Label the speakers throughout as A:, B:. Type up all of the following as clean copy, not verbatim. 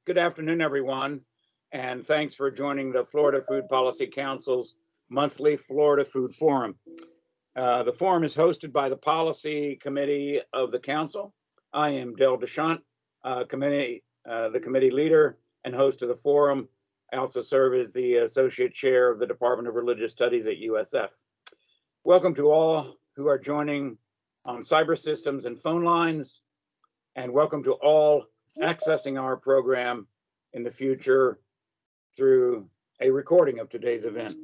A: Good afternoon, everyone, and thanks for joining the Florida Food Policy Council's monthly Florida Food Forum. The forum is hosted by the Policy Committee of the Council. I am Del Deschamps, the committee leader and host of the forum. I also serve as the Associate Chair of the Department of Religious Studies at USF. Welcome to all who are joining on cyber systems and phone lines, and welcome to all accessing our program in the future through a recording of today's event.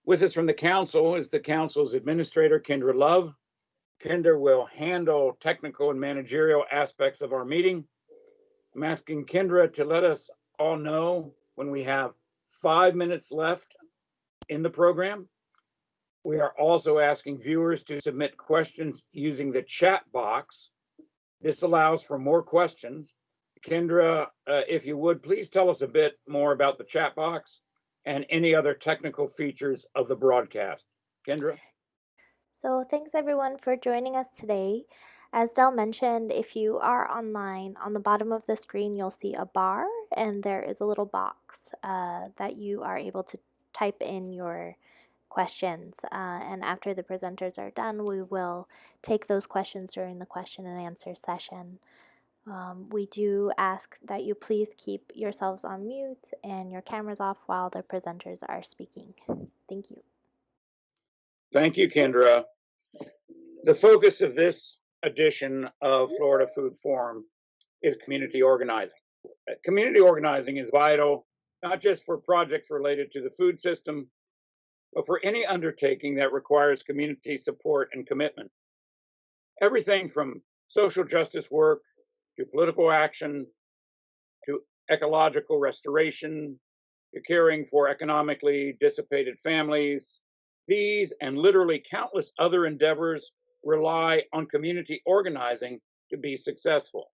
A: With us from the Council is the Council's Administrator, Kendra Love. Kendra will handle technical and managerial aspects of our meeting. I'm asking Kendra to let us all know when we have 5 minutes left in the program. We are also asking viewers to submit questions using the chat box. This allows for more questions. Kendra, if you would, please tell us a bit more about the chat box and any other technical features of the broadcast. Kendra?
B: So thanks everyone for joining us today. As Del mentioned, if you are online, on the bottom of the screen you'll see a bar and there is a little box that you are able to type in your questions. And after the presenters are done, we will take those questions during the question and answer session. We do ask that you please keep yourselves on mute and your cameras off while the presenters are speaking. Thank you.
A: Thank you, Kendra. The focus of this edition of Florida Food Forum is community organizing. Community organizing is vital, not just for projects related to the food system, but for any undertaking that requires community support and commitment. Everything from social justice work to political action to ecological restoration to caring for economically dissipated families. These and literally countless other endeavors rely on community organizing to be successful.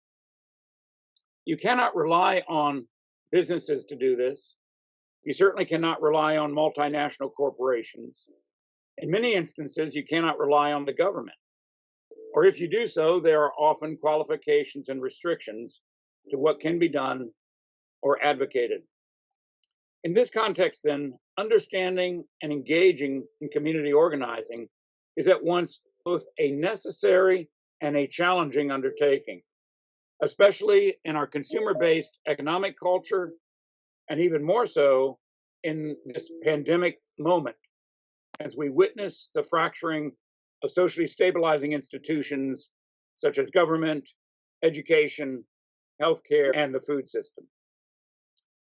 A: You cannot rely on businesses to do this. You certainly cannot rely on multinational corporations. In many instances, you cannot rely on the government. Or if you do so, there are often qualifications and restrictions to what can be done or advocated. In this context, then, understanding and engaging in community organizing is at once both a necessary and a challenging undertaking, especially in our consumer-based economic culture, and even more so in this pandemic moment, as we witness the fracturing of socially stabilizing institutions such as government, education, healthcare, and the food system.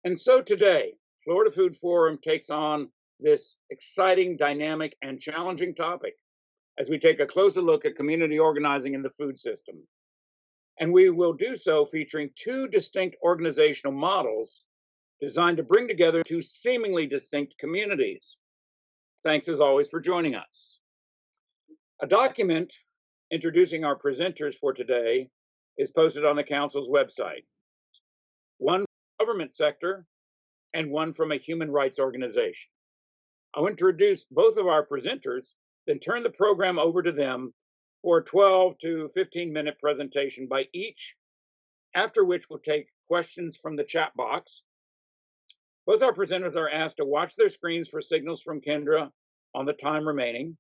A: And so today, Florida Food Forum takes on this exciting, dynamic, and challenging topic as we take a closer look at community organizing in the food system. And we will do so featuring two distinct organizational models designed to bring together two seemingly distinct communities. Thanks as always for joining us. A document introducing our presenters for today is posted on the Council's website. One from the government sector and one from a human rights organization. I'll introduce both of our presenters, then turn the program over to them for a 12 to 15-minute presentation by each, after which we'll take questions from the chat box. Both our presenters are asked to watch their screens for signals from Kendra on the time remaining.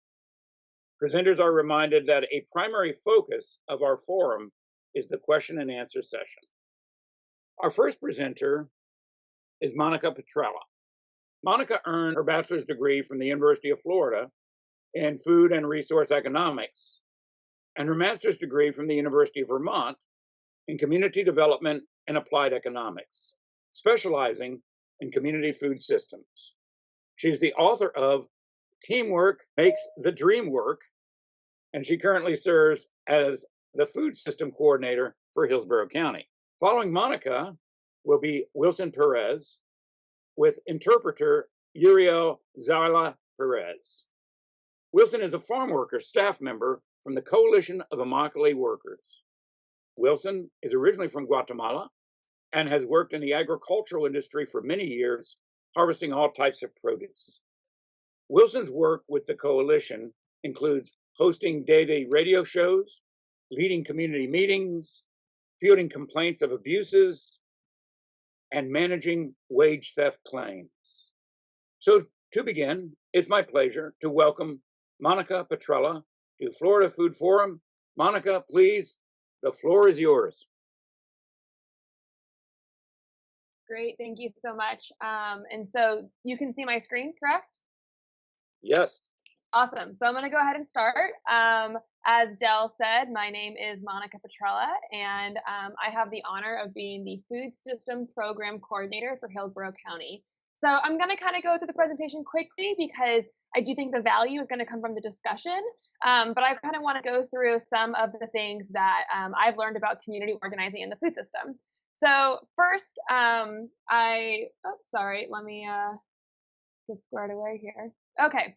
A: Presenters are reminded that a primary focus of our forum is the question and answer session. Our first presenter is Monica Petrella. Monica earned her bachelor's degree from the University of Florida in food and resource economics and her master's degree from the University of Vermont in community development and applied economics, specializing in community food systems. She's the author of Teamwork Makes the Dream Work, and she currently serves as the food system coordinator for Hillsborough County. Following Monica will be Wilson Perez with interpreter Uriel Zelaya-Perez. Wilson is a Farmworker Staff Member from the Coalition of Immokalee Workers. Wilson is originally from Guatemala and has worked in the agricultural industry for many years, harvesting all types of produce. Wilson's work with the coalition includes hosting daily radio shows, leading community meetings, fielding complaints of abuses, and managing wage theft claims. So to begin, it's my pleasure to welcome Monica Petrella to Florida Food Forum. Monica, please, the floor is yours.
C: Great, thank you so much. And so you can see my screen, correct?
A: Yes.
C: Awesome. So I'm going to go ahead and start. As Del said, my name is Monica Petrella, and I have the honor of being the Food System Program Coordinator for Hillsborough County. So I'm going to kind of go through the presentation quickly because I do think the value is going to come from the discussion. But I kind of want to go through some of the things that I've learned about community organizing in the food system. So first, let me get squared away here. Okay,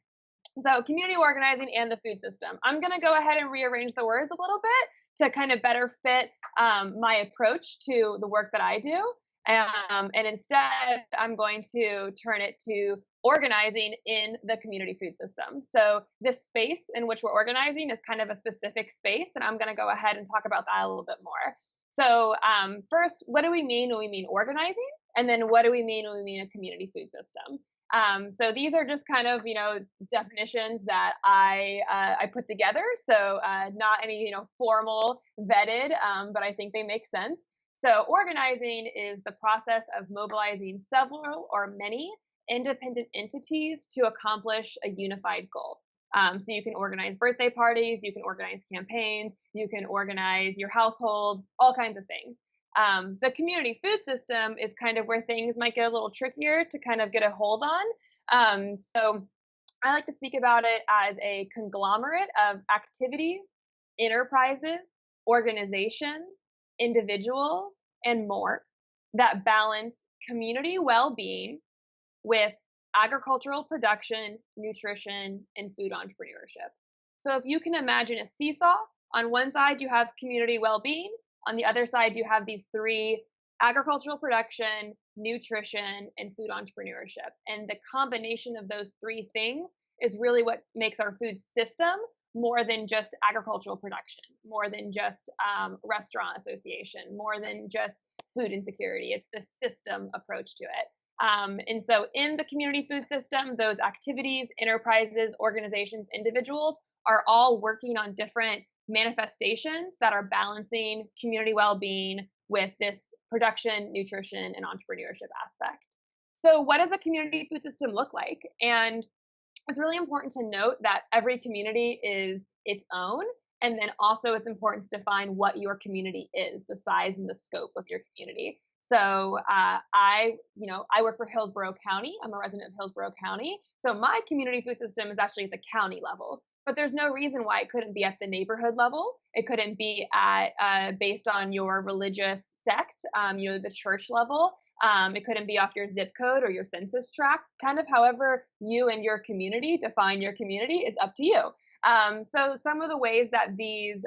C: so community organizing and the food system. I'm gonna go ahead and rearrange the words a little bit to kind of better fit my approach to the work that I do. And instead, I'm going to turn it to organizing in the community food system. So this space in which we're organizing is kind of a specific space, and I'm gonna go ahead and talk about that a little bit more. So first, what do we mean when we mean organizing? And then what do we mean when we mean a community food system? So these are just kind of, definitions that I put together. So not any, formal vetted, but I think they make sense. So organizing is the process of mobilizing several or many independent entities to accomplish a unified goal. So you can organize birthday parties, you can organize campaigns, you can organize your household, all kinds of things. The community food system is kind of where things might get a little trickier to kind of get a hold on. So I like to speak about it as a conglomerate of activities, enterprises, organizations, individuals, and more that balance community well-being with agricultural production, nutrition, and food entrepreneurship. So if you can imagine a seesaw, on one side you have community well-being, on the other side you have these three: agricultural production, nutrition, and food entrepreneurship. And the combination of those three things is really what makes our food system more than just agricultural production, more than just restaurant association, more than just food insecurity. It's the system approach to it. And so in the community food system, those activities, enterprises, organizations, individuals are all working on different manifestations that are balancing community well-being with this production, nutrition, and entrepreneurship aspect. So what does a community food system look like? And it's really important to note that every community is its own. And then also it's important to define what your community is, the size and the scope of your community. So I work for Hillsborough County. I'm a resident of Hillsborough County. So my community food system is actually at the county level. But there's no reason why it couldn't be at the neighborhood level. It couldn't be at based on your religious sect, the church level. It couldn't be off your zip code or your census tract. Kind of however you and your community define your community is up to you. So some of the ways that these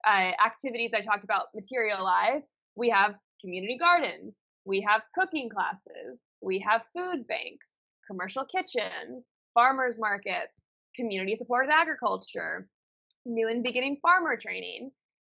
C: activities I talked about materialize: we have community gardens, we have cooking classes, we have food banks, commercial kitchens, farmers markets, community supported agriculture, new and beginning farmer training,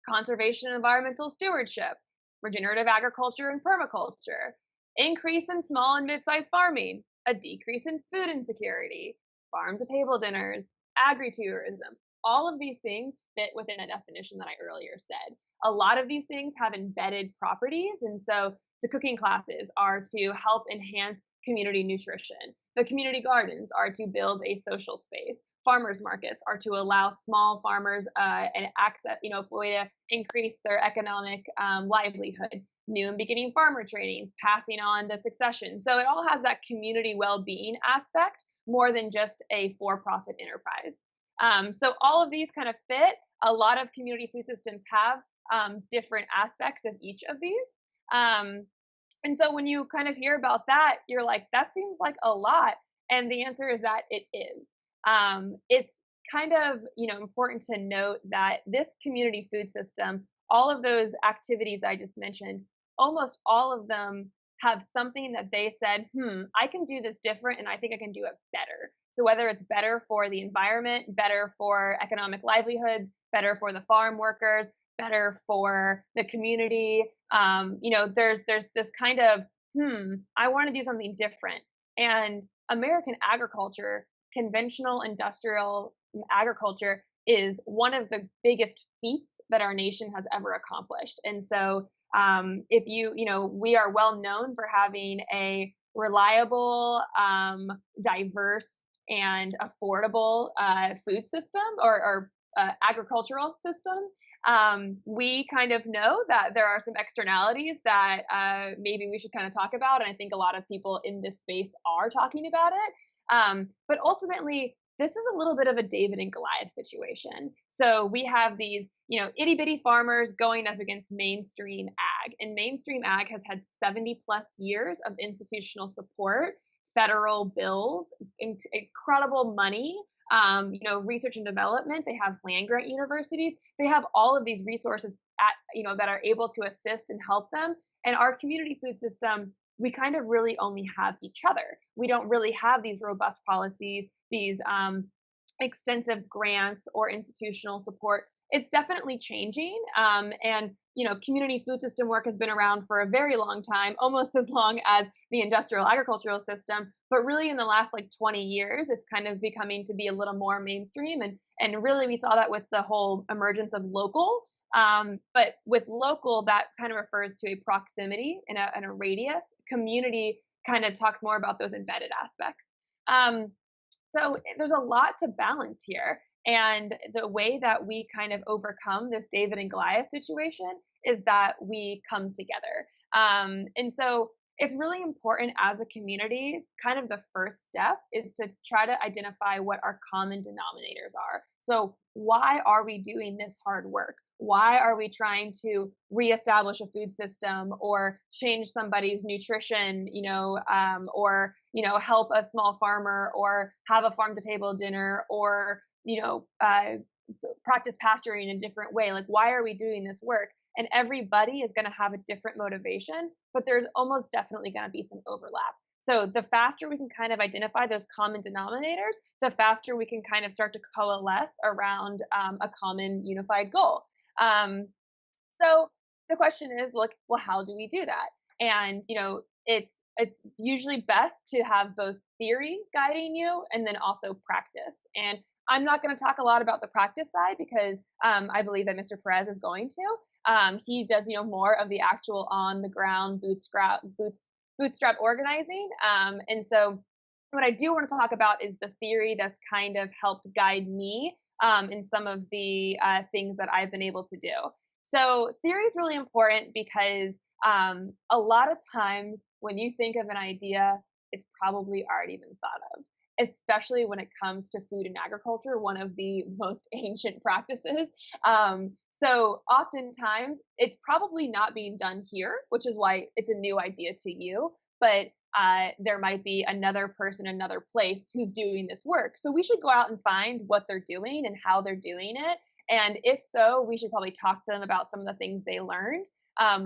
C: conservation and environmental stewardship, regenerative agriculture and permaculture, increase in small and mid-sized farming, a decrease in food insecurity, farm to table dinners, agritourism. All of these things fit within a definition that I earlier said. A lot of these things have embedded properties, and so the cooking classes are to help enhance community nutrition. The community gardens are to build a social space. Farmers markets are to allow small farmers an access, a way to increase their economic livelihood. New and beginning farmer trainings, passing on the succession. So it all has that community well-being aspect more than just a for-profit enterprise. So all of these kind of fit. A lot of community food systems have different aspects of each of these. And so when you kind of hear about that, you're like, that seems like a lot. And the answer is that it is. It's kind of, important to note that this community food system, all of those activities I just mentioned, almost all of them have something that they said, I can do this different and I think I can do it better. So whether it's better for the environment, better for economic livelihood, better for the farm workers, better for the community, there's this kind of I want to do something different. And American agriculture, conventional industrial agriculture, is one of the biggest feats that our nation has ever accomplished. And so, if we are well known for having a reliable, diverse, and affordable food system or agricultural system. We kind of know that there are some externalities that maybe we should kind of talk about, and I think a lot of people in this space are talking about it. But ultimately, this is a little bit of a David and Goliath situation. So we have these, itty bitty farmers going up against mainstream ag, and mainstream ag has had 70 plus years of institutional support, federal bills, incredible money, research and development. They have land grant universities. They have all of these resources that are able to assist and help them. And our community food system, we kind of really only have each other. We don't really have these robust policies, these extensive grants or institutional support. It's definitely changing. And community food system work has been around for a very long time, almost as long as the industrial agricultural system. But really, in the last 20 years, it's kind of becoming to be a little more mainstream. And really, we saw that with the whole emergence of local. But with local, that kind of refers to a proximity and a radius. Community kind of talks more about those embedded aspects. So there's a lot to balance here. And the way that we kind of overcome this David and Goliath situation is that we come together. And so it's really important as a community, kind of the first step is to try to identify what our common denominators are. So why are we doing this hard work? Why are we trying to reestablish a food system or change somebody's nutrition, or, help a small farmer or have a farm to table dinner or, practice pasturing in a different way? Like, why are we doing this work? And everybody is going to have a different motivation, but there's almost definitely going to be some overlap. So the faster we can kind of identify those common denominators, the faster we can kind of start to coalesce around a common unified goal. So the question is, well, how do we do that? And it's usually best to have both theory guiding you and then also practice. And I'm not going to talk a lot about the practice side because I believe that Mr. Perez is going to. He does, more of the actual on the ground bootstrap organizing. And so what I do want to talk about is the theory that's kind of helped guide me in some of the things that I've been able to do. So theory is really important because a lot of times when you think of an idea, it's probably already been thought of, especially when it comes to food and agriculture, one of the most ancient practices. So oftentimes it's probably not being done here, which is why it's a new idea to you, but there might be another person, another place who's doing this work. So we should go out and find what they're doing and how they're doing it. And if so, we should probably talk to them about some of the things they learned.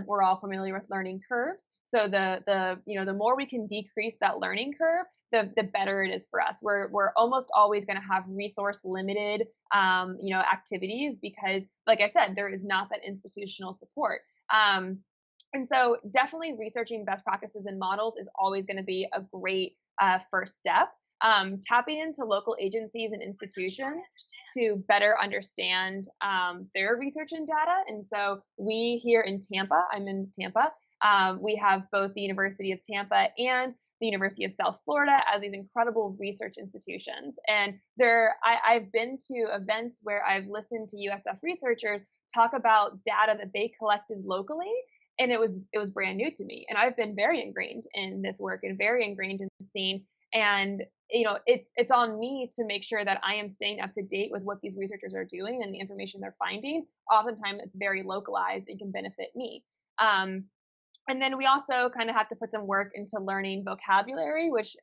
C: We're all familiar with learning curves. So the more we can decrease that learning curve, the better it is for us. We're almost always going to have resource limited activities because, like I said, there is not that institutional support. And so definitely researching best practices and models is always going to be a great first step. Tapping into local agencies and institutions to better understand their research and data. And so we here in Tampa, I'm in Tampa, we have both the University of Tampa and the University of South Florida as these incredible research institutions. And I've been to events where I've listened to USF researchers talk about data that they collected locally, and it was brand new to me. And I've been very ingrained in this work and very ingrained in the scene. And it's on me to make sure that I am staying up to date with what these researchers are doing and the information they're finding. Oftentimes, it's very localized and can benefit me. And then we also kind of have to put some work into learning vocabulary, which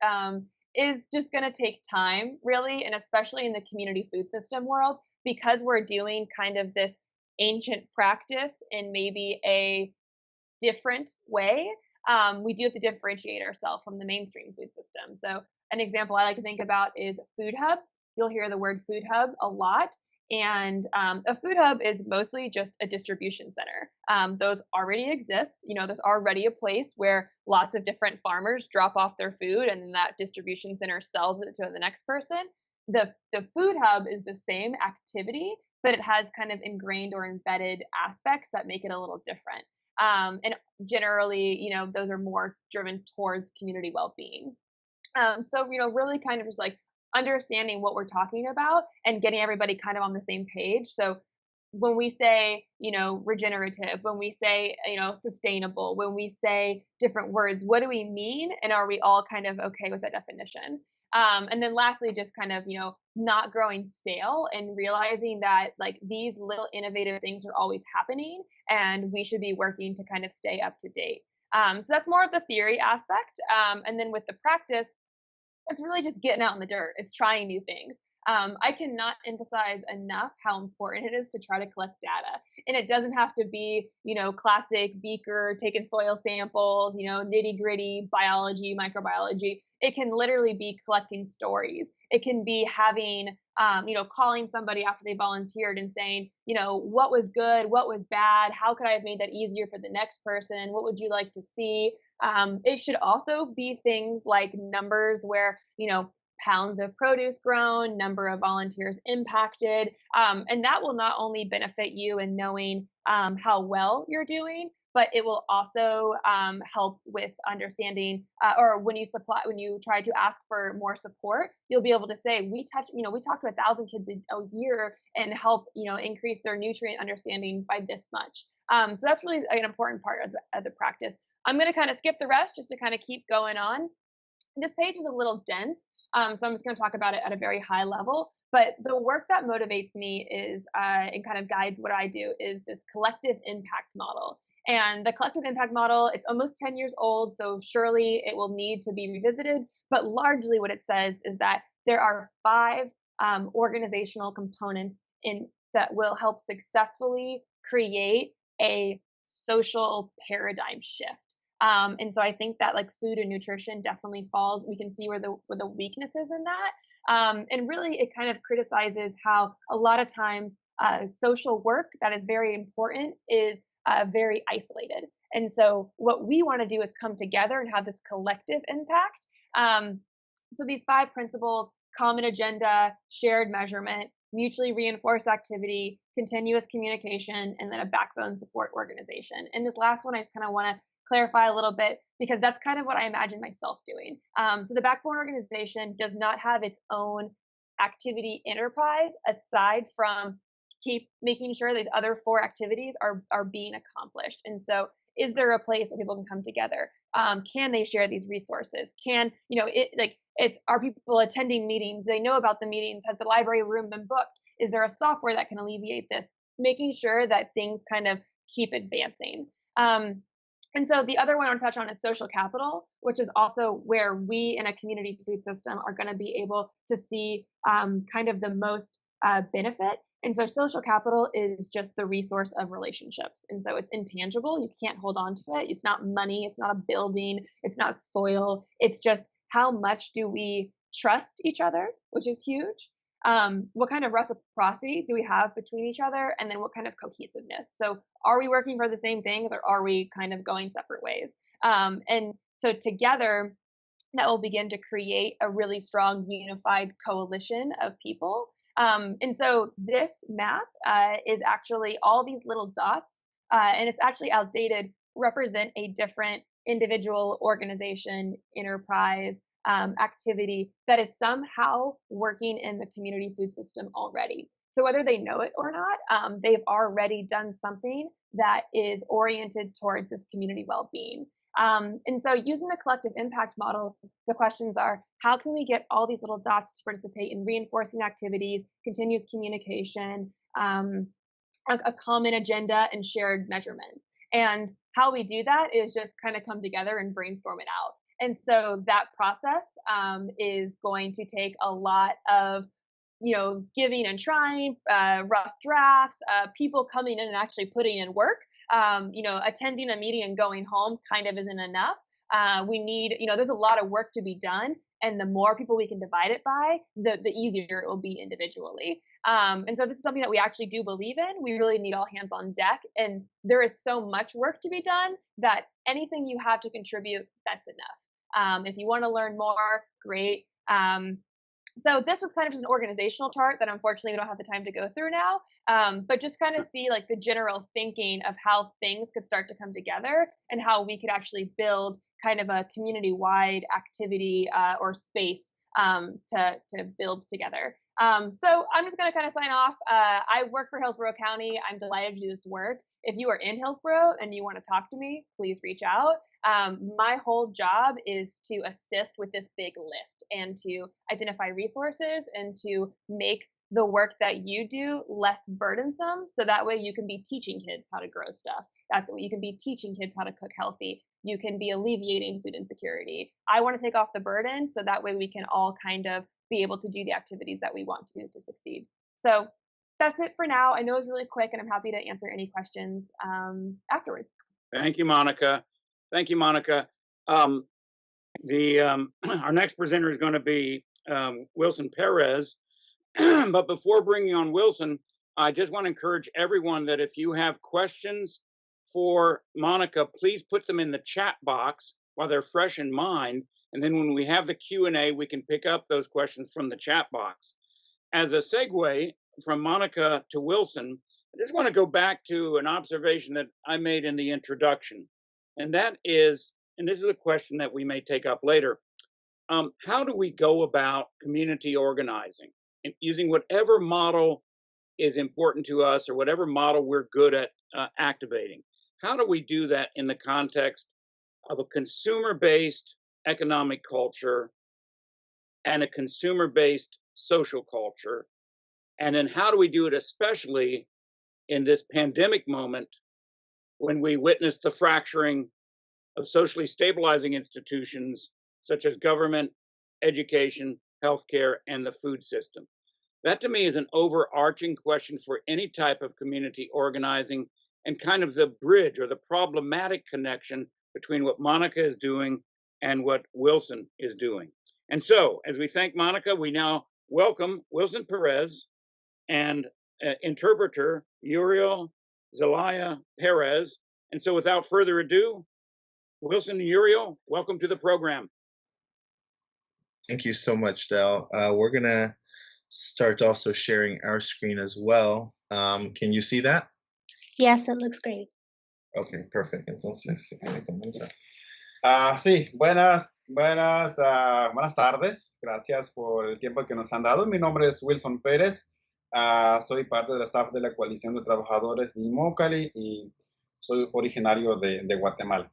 C: is just going to take time, really, and especially in the community food system world, because we're doing kind of this ancient practice in maybe a different way. We do have to differentiate ourselves from the mainstream food system. So an example I like to think about is food hub. You'll hear the word food hub a lot. And a food hub is mostly just a distribution center. Those already exist. There's already a place where lots of different farmers drop off their food, and then that distribution center sells it to the next person. The food hub is the same activity, but it has kind of ingrained or embedded aspects that make it a little different. And generally, those are more driven towards community well-being. So, really kind of just like understanding what we're talking about and getting everybody kind of on the same page. So when we say, regenerative, when we say, sustainable, when we say different words, what do we mean? And are we all kind of okay with that definition? And then lastly, just kind of, not growing stale and realizing that like these little innovative things are always happening and we should be working to kind of stay up to date. So that's more of the theory aspect. And then with the practice, it's really just getting out in the dirt. It's trying new things. I cannot emphasize enough how important it is to try to collect data. And it doesn't have to be, classic beaker, taking soil samples, nitty gritty biology, microbiology. It can literally be collecting stories. It can be having, calling somebody after they volunteered and saying, what was good, what was bad, how could I have made that easier for the next person? What would you like to see? It should also be things like numbers where, pounds of produce grown, number of volunteers impacted. And that will not only benefit you in knowing how well you're doing, but it will also help with understanding, or when you try to ask for more support, you'll be able to say, we talk to 1,000 kids a year and help, increase their nutrient understanding by this much. So that's really an important part of the practice. I'm going to kind of skip the rest just to kind of keep going on. This page is a little dense, so I'm just going to talk about it at a very high level. But the work that motivates me is, and kind of guides what I do, is this collective impact model. And the collective impact model, it's almost 10 years old, so surely it will need to be revisited. But largely what it says is that there are 5 organizational components that will help successfully create a social paradigm shift. And so I think that like food and nutrition definitely falls. We can see where the weakness is in that. And really, it kind of criticizes how a lot of times social work that is very important is very isolated. And so what we want to do is come together and have this collective impact. So these 5 principles: common agenda, shared measurement, mutually reinforced activity, continuous communication, and then a backbone support organization. And this last one, I just kind of want to clarify a little bit because that's kind of what I imagine myself doing. So the backbone organization does not have its own activity enterprise aside from keep making sure these other 4 activities are being accomplished. And so is there a place where people can come together? Can they share these resources? Are people attending meetings? Do they know about the meetings? Has the library room been booked? Is there a software that can alleviate this? Making sure that things kind of keep advancing. And so the other one I want to touch on is social capital, which is also where we in a community food system are going to be able to see kind of the most benefit. And so social capital is just the resource of relationships. And so it's intangible. You can't hold on to it. It's not money. It's not a building. It's not soil. It's just how much do we trust each other, which is huge. What kind of reciprocity do we have between each other? And then what kind of cohesiveness? So are we working for the same things or are we kind of going separate ways? And so together, that will begin to create a really strong unified coalition of people. And so this map is actually all these little dots, and it's actually outdated, represent a different individual, organization, enterprise, activity that is somehow working in the community food system already. So whether they know it or not, they've already done something that is oriented towards this community well-being. And so using the collective impact model, the questions are, how can we get all these little dots to participate in reinforcing activities, continuous communication, a common agenda, and shared measurements? And how we do that is just kind of come together and brainstorm it out. And so that process is going to take a lot of, giving and trying, rough drafts, people coming in and actually putting in work. Attending a meeting and going home kind of isn't enough. We need, there's a lot of work to be done. And the more people we can divide it by, the easier it will be individually. And so this is something that we actually do believe in. We really need all hands on deck. And there is so much work to be done that anything you have to contribute, that's enough. If you want to learn more, great. So this was kind of just an organizational chart that unfortunately we don't have the time to go through now, but just kind of see like the general thinking of how things could start to come together and how we could actually build kind of a community-wide activity or space to build together. So I'm just going to kind of sign off. I work for Hillsborough County. I'm delighted to do this work. If you are in Hillsborough and you want to talk to me, please reach out. My whole job is to assist with this big lift and to identify resources and to make the work that you do less burdensome, so that way you can be teaching kids how to grow stuff. That's what you can be teaching kids how to cook healthy. You can be alleviating food insecurity. I want to take off the burden so that way we can all kind of be able to do the activities that we want to succeed. So that's it for now. I know it's really quick, and I'm happy to answer any questions afterwards.
A: Thank you, Monica. Thank you, Monica. Our next presenter is going to be Wilson Perez. But before bringing on Wilson, I just want to encourage everyone that if you have questions for Monica, please put them in the chat box while they're fresh in mind. And then when we have the Q&A, we can pick up those questions from the chat box. As a segue from Monica to Wilson, I just want to go back to an observation that I made in the introduction. And that is, and this is a question that we may take up later, how do we go about community organizing? And using whatever model is important to us or whatever model we're good at activating. How do we do that in the context of a consumer-based economic culture and a consumer-based social culture? And then how do we do it especially in this pandemic moment when we witness the fracturing of socially stabilizing institutions such as government, education, healthcare, and the food system? That to me is an overarching question for any type of community organizing and kind of the bridge or the problematic connection between what Monica is doing and what Wilson is doing. And so, as we thank Monica, we now welcome Wilson Perez and interpreter Uriel Zelaya-Perez. And so without further ado, Wilson and Uriel, welcome to the program.
D: Thank you so much, Del. We're going to start also sharing our screen as well. Can you see that?
B: Yes, it looks great.
D: Okay, perfect. Entonces, comienza.
E: Sí, buenas tardes. Gracias por el tiempo que nos han dado. Mi nombre es Wilson Pérez. Soy parte del staff de la Coalición de Trabajadores de Immokalee y soy originario de Guatemala.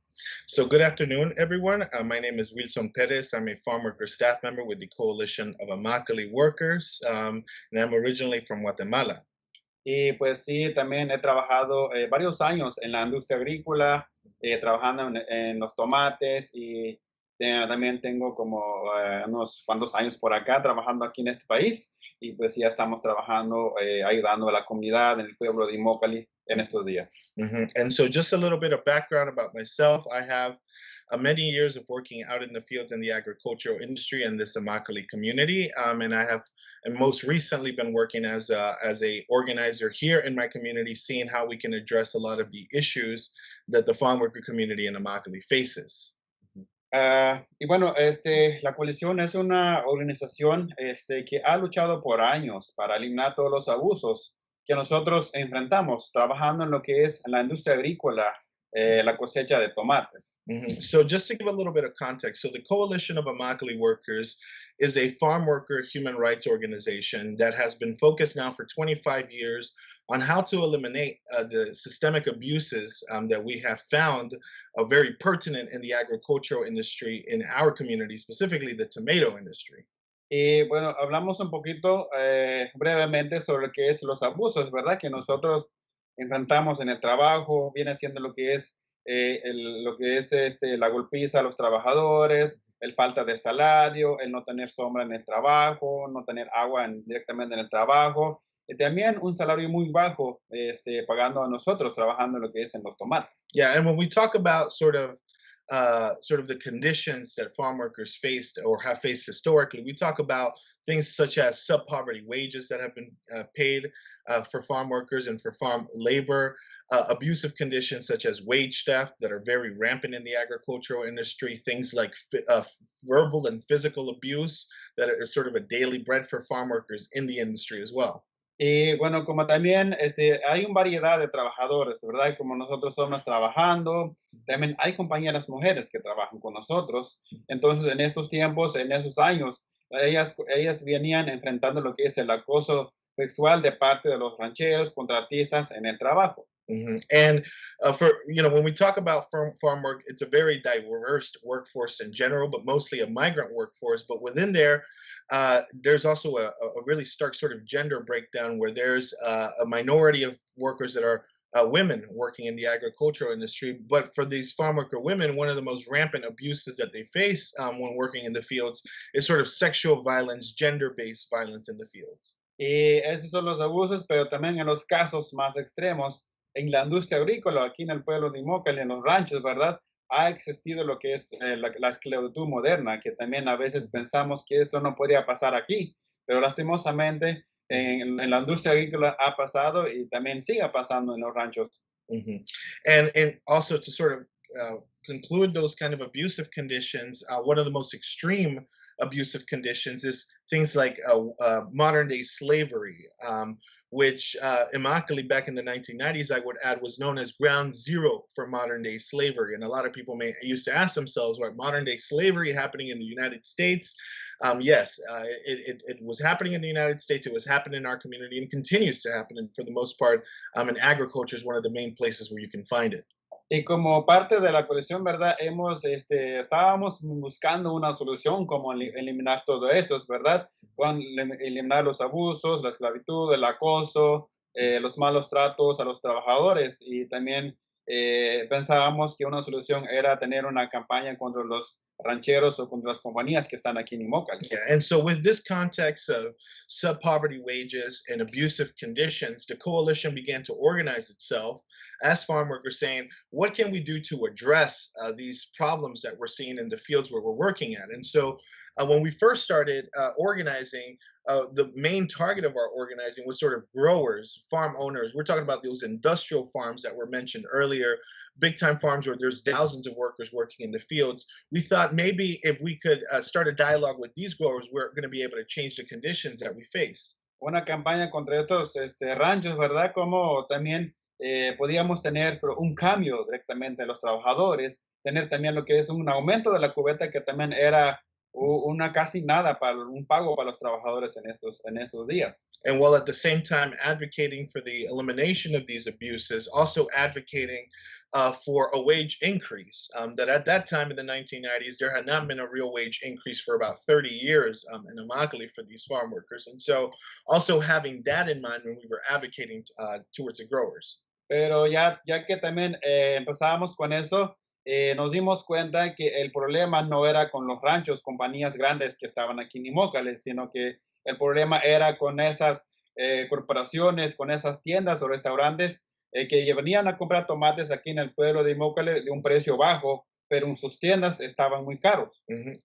D: So good afternoon, everyone. My name is Wilson Perez. I'm a Farmworker Staff Member with the Coalition of Immokalee Workers, and I'm originally from Guatemala.
E: Y pues sí, también he trabajado varios años en la industria agrícola, trabajando en los tomates y también tengo como unos cuantos años por acá trabajando aquí en este país y pues ya estamos trabajando, ayudando a la comunidad en el pueblo de Immokalee en estos días.
D: And so just a little bit of background about myself. I have many years of working out in the fields in the agricultural industry and this Immokalee community, and I have most recently been working as a organizer here in my community, seeing how we can address a lot of the issues that the farm worker community in Immokalee faces.
E: Y bueno, la coalición es una organización que ha luchado por años para eliminar todos los abusos que nosotros enfrentamos trabajando en lo que es la industria agrícola, la cosecha de tomates.
D: So just to give a little bit of context, so the Coalition of Immokalee Workers is a farm worker human rights organization that has been focused now for 25 years on how to eliminate the systemic abuses that we have found very pertinent in the agricultural industry in our community, specifically the tomato industry.
E: Y bueno, hablamos un poquito brevemente sobre lo que es los abusos, ¿verdad? Que nosotros enfrentamos en el trabajo, viene siendo lo que es la golpiza a los trabajadores, el falta de salario, el no tener sombra en el trabajo, no tener agua directamente en el trabajo, y también un salario muy bajo pagando a nosotros trabajando en lo que es en los tomates.
D: Yeah, and when we talk about sort of sort of the conditions that farm workers faced or have faced historically. We talk about things such as sub-poverty wages that have been paid for farm workers and for farm labor, abusive conditions such as wage theft that are very rampant in the agricultural industry, things like verbal and physical abuse that is sort of a daily bread for farm workers in the industry as well.
E: Y bueno, como también hay una variedad de trabajadores, ¿verdad? Como nosotros somos trabajando, también hay compañeras mujeres que trabajan con nosotros. Entonces, en estos tiempos, en esos años, ellas venían enfrentando lo que es el acoso sexual de parte de los rancheros, contratistas en el trabajo.
D: And for when we talk about farm work, it's a very diverse workforce in general, but mostly a migrant workforce. But within there's also a really stark sort of gender breakdown where there's a minority of workers that are women working in the agricultural industry. But for these farm worker women, one of the most rampant abuses that they face when working in the fields is sort of sexual violence, gender-based violence in the fields.
E: Y esos son los abusos, pero también en los casos más extremos, en la industria agrícola, aquí en el pueblo de Immokalee, en los ranchos, ¿verdad? Ha existido lo que es la esclavitud moderna, que también a veces pensamos que eso no podría pasar aquí, pero lastimosamente en la industria agrícola ha pasado y también sigue pasando en los ranchos.
D: And also to sort of conclude those kind of abusive conditions, one of the most extreme abusive conditions is things like modern day slavery, which Immokalee back in the 1990s, I would add, was known as ground zero for modern day slavery. And a lot of people used to ask themselves, what, modern day slavery happening in the United States? Yes, it was happening in the United States. It was happening in our community and continues to happen. And for the most part, and agriculture is one of the main places where you can find it.
E: Y como parte de la coalición, ¿verdad? Estábamos buscando una solución como eliminar todo esto, ¿verdad? Con eliminar los abusos, la esclavitud, el acoso, los malos tratos a los trabajadores. Y también pensábamos que una solución era tener una campaña contra los rancheros o contra las compañías que están aquí en Immokalee.
D: Yeah, and so with this context of sub-poverty wages and abusive conditions, the coalition began to organize itself as farm workers, saying, what can we do to address these problems that we're seeing in the fields where we're working at? And so when we first started organizing, the main target of our organizing was sort of growers, farm owners. We're talking about those industrial farms that were mentioned earlier, big time farms where there's thousands of workers working in the fields. We thought maybe if we could start a dialogue with these growers, we're going to be able to change the conditions that we face.
E: Una campaña contra estos ranchos, ¿verdad? Como también podíamos tener un cambio directamente de los trabajadores, tener también lo que es un aumento de la cubeta que también era una casi nada para un pago para los trabajadores en esos días.
D: And while at the same time advocating for the elimination of these abuses, also advocating for a wage increase. That at that time in the 1990s, there had not been a real wage increase for about 30 years in Immokalee for these farm workers. And so also having that in mind when we were advocating towards the growers.
E: Pero ya que también empezábamos con eso, nos dimos cuenta que el problema no era con los ranchos, compañías grandes que estaban aquí en Immokalee, sino que el problema era con esas corporaciones, con esas tiendas o restaurantes que venían a comprar tomates aquí en el pueblo de Immokalee de un precio bajo, pero en sus tiendas estaban muy caros.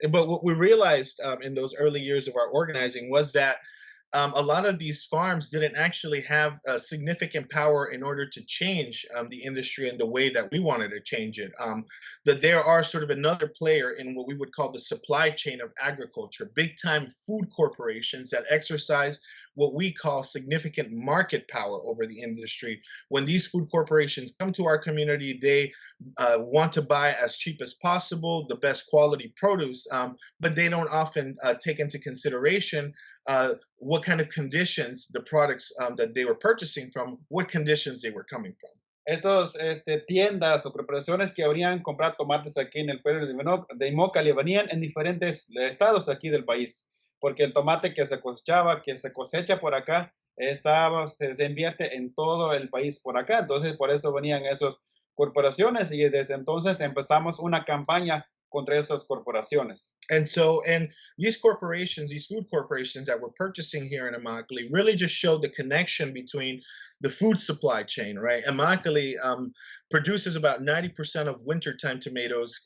D: But what we realized in those early years of our organizing was that a lot of these farms didn't actually have significant power in order to change the industry in the way that we wanted to change it. That there are sort of another player in what we would call the supply chain of agriculture, big time food corporations that exercise what we call significant market power over the industry. When these food corporations come to our community, they want to buy as cheap as possible, the best quality produce, but they don't often take into consideration what kind of conditions the products that they were purchasing from, what conditions they were coming from.
E: Estos tiendas o corporaciones que habrían comprado tomates aquí en el pueblo de Immokalee venían en diferentes estados aquí del país, porque el tomate que se cosecha por acá, se invierte en todo el país por acá. Entonces, por eso venían esas corporaciones y desde entonces empezamos una campaña contra esas corporaciones.
D: And these corporations, these food corporations that we're purchasing here in Immokalee really just showed the connection between the food supply chain, right? Immokalee produces about 90% of wintertime tomatoes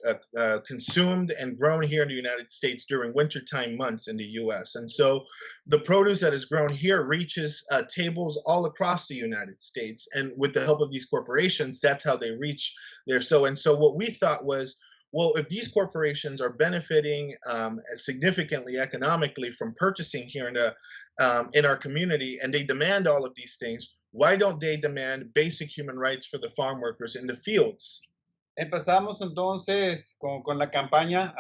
D: consumed and grown here in the United States during wintertime months in the US. And so the produce that is grown here reaches tables all across the United States. And with the help of these corporations, that's how they reach there. So what we thought was, well, if these corporations are benefiting significantly economically from purchasing here in our community, and they demand all of these things, why don't they demand basic human rights for the farm workers in the fields?
E: Empezamos entonces con la campaña,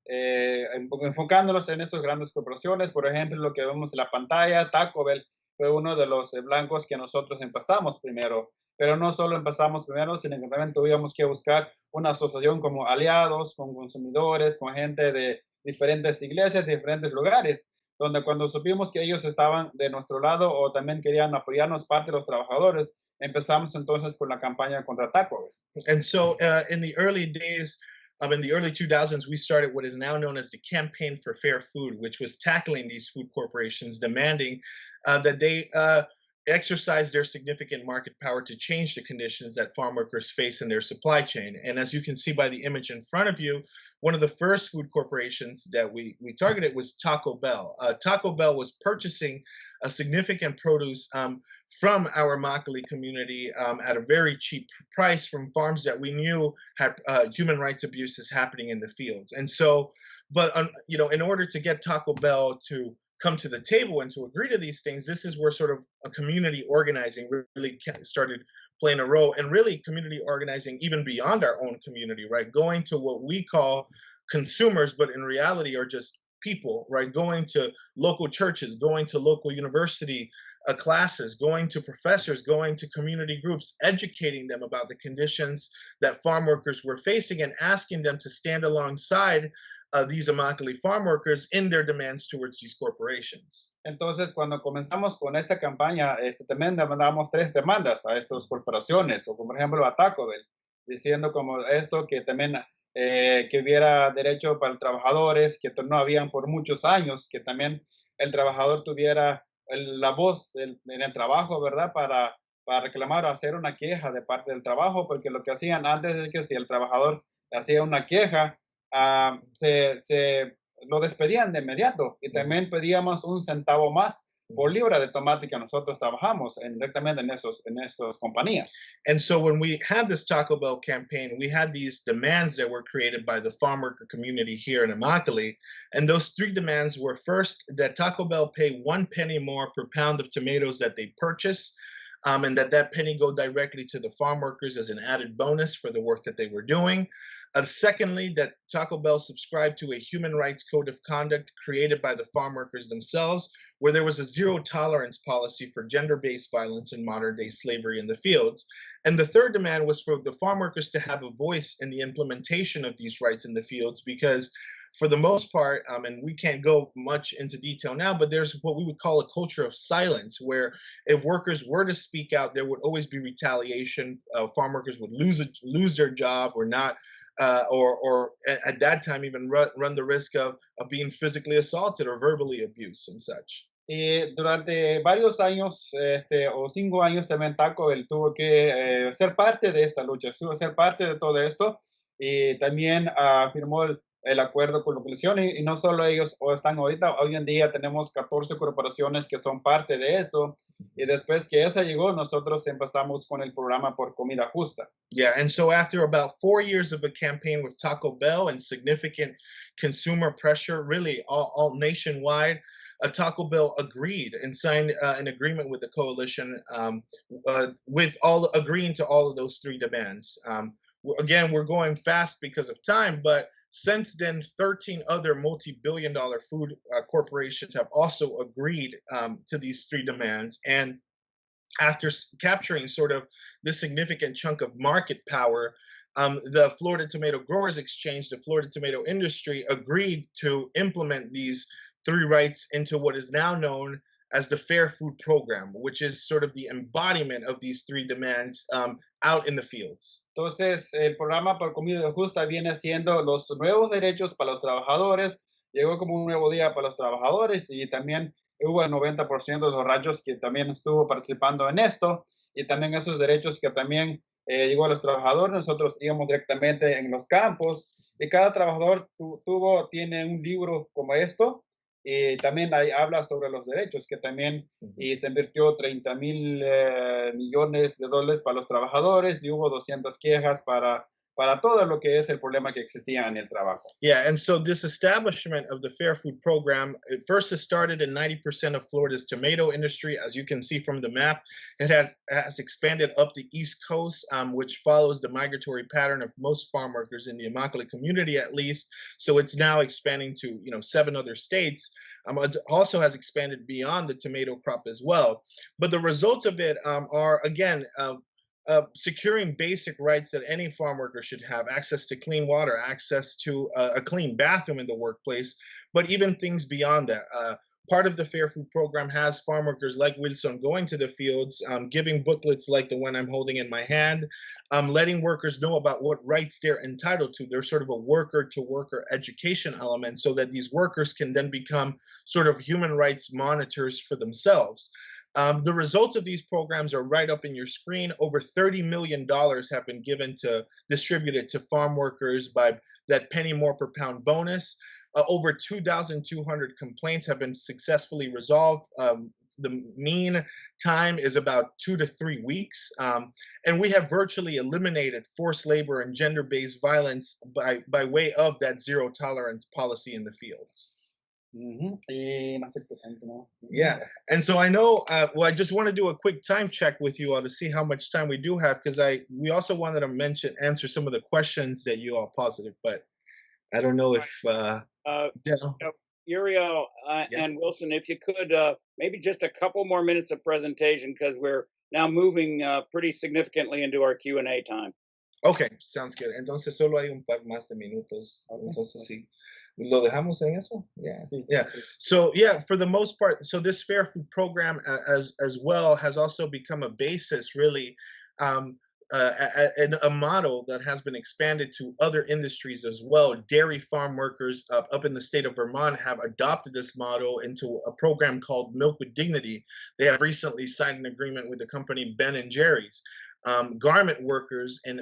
E: enfocándonos en esas grandes corporaciones. Por ejemplo, lo que vemos en la pantalla, Taco Bell fue uno de los blancos que nosotros empezamos primero. Pero no solo empezamos primero, sino que también tuvimos que buscar una asociación como aliados, con consumidores, con gente de diferentes iglesias, de diferentes lugares, donde cuando supimos que ellos estaban de nuestro lado o también querían apoyarnos parte de los trabajadores, empezamos entonces con la campaña contra Taco Bell.
D: And so in the early days, in the early 2000s, we started what is now known as the Campaign for Fair Food, which was tackling these food corporations, demanding that they exercise their significant market power to change the conditions that farm workers face in their supply chain. And as you can see by the image in front of you, one of the first food corporations that we targeted was Taco Bell. Taco Bell was purchasing a significant produce from our Immokalee community at a very cheap price from farms that we knew had human rights abuses happening in the fields. And so, but in order to get Taco Bell to come to the table and to agree to these things, this is where sort of a community organizing really started playing a role, and really community organizing even beyond our own community, right? Going to what we call consumers, but in reality are just people, right? Going to local churches, going to local university classes, going to professors, going to community groups, educating them about the conditions that farm workers were facing and asking them to stand alongside these Immokalee farm workers in their demands towards these corporations.
E: Entonces, cuando comenzamos con esta campaña, también mandamos 3 demandas a estas corporaciones, o como por ejemplo a Taco Bell, diciendo como esto, que también que hubiera derecho para los trabajadores, que no habían por muchos años, que también el trabajador tuviera la voz en el trabajo, ¿verdad? Para reclamar o hacer una queja de parte del trabajo, porque lo que hacían antes es que si el trabajador hacía una queja, se lo despedían de inmediato, y también pedíamos un centavo más por libra de tomate que nosotros trabajamos directamente en esas compañías.
D: And so when we had this Taco Bell campaign, we had these demands that were created by the farm worker community here in Immokalee. And those 3 demands were, first, that Taco Bell pay 1 penny more per pound of tomatoes that they purchase, and that penny go directly to the farm workers as an added bonus for the work that they were doing. Secondly, that Taco Bell subscribed to a human rights code of conduct created by the farm workers themselves, where there was a zero tolerance policy for gender-based violence and modern-day slavery in the fields. And the third demand was for the farm workers to have a voice in the implementation of these rights in the fields, because for the most part, and we can't go much into detail now, but there's what we would call a culture of silence, where if workers were to speak out, there would always be retaliation. Farm workers would lose their job or not, or at that time even run the risk of being physically assaulted or verbally abused and such.
E: Durante varios años, o 5 años, también Taco Bell tuvo que ser parte de esta lucha, ser parte de todo esto, y también firmó el acuerdo con la coalición, y no solo ellos están ahorita, hoy en día tenemos 14 corporaciones que son parte de eso, y después que esa llegó, nosotros empezamos con el programa por comida justa.
D: Yeah, and so after about 4 years of a campaign with Taco Bell and significant consumer pressure, really all nationwide, Taco Bell agreed and signed an agreement with the coalition, with all agreeing to all of those 3 demands. Again, we're going fast because of time, but since then, 13 other multi-billion-dollar food corporations have also agreed to these 3 demands. And after capturing sort of this significant chunk of market power, the Florida Tomato Growers Exchange, the Florida tomato industry, agreed to implement these 3 rights into what is now known as the Fair Food Program, which is sort of the embodiment of these 3 demands out in the fields.
E: Entonces, el programa por comida justa viene siendo los nuevos derechos para los trabajadores. Llegó como un nuevo día para los trabajadores y también hubo el 90% de los ranchos que también estuvo participando en esto y también esos derechos que también llegó a los trabajadores. Nosotros íbamos directamente en los campos y cada trabajador tiene un libro como esto y también ahí habla sobre los derechos que también y se invirtió 30,000 millones de dólares para los trabajadores y hubo 200 quejas para todo lo que es el problema que existía en el trabajo.
D: Yeah, and so this establishment of the Fair Food Program, it first started in 90% of Florida's tomato industry. As you can see from the map, it has expanded up the East Coast, which follows the migratory pattern of most farm workers in the Immokalee community, at least. So it's now expanding to 7 other states. It also has expanded beyond the tomato crop as well. But the results of it are, again, securing basic rights that any farm worker should have: access to clean water, access to a clean bathroom in the workplace, but even things beyond that. Part of the Fair Food Program has farm workers like Wilson going to the fields, giving booklets like the one I'm holding in my hand, letting workers know about what rights they're entitled to. There's sort of a worker-to-worker education element so that these workers can then become sort of human rights monitors for themselves. The results of these programs are right up in your screen. Over $30 million have been distributed to farm workers by that penny more per pound bonus. Over 2,200 complaints have been successfully resolved. The mean time is about 2 to 3 weeks. And we have virtually eliminated forced labor and gender-based violence by way of that zero tolerance policy in the fields. Yeah, and so I know, I just want to do a quick time check with you all to see how much time we do have, because we also wanted to answer some of the questions that you all posited, but I don't know if
A: Uriel
D: Yes.
A: and Wilson, if you could, maybe just a couple more minutes of presentation, because we're now moving pretty significantly into our Q&A time.
D: Okay, sounds good. Entonces solo hay un par más de minutos. Entonces sí. ¿Lo dejamos en eso? Yeah.
E: Sí.
D: Yeah. So yeah, for the most part, so this Fair Food Program as well has also become a basis, really, and a model that has been expanded to other industries as well. Dairy farm workers up in the state of Vermont have adopted this model into a program called Milk with Dignity. They have recently signed an agreement with the company Ben and Jerry's. Garment workers in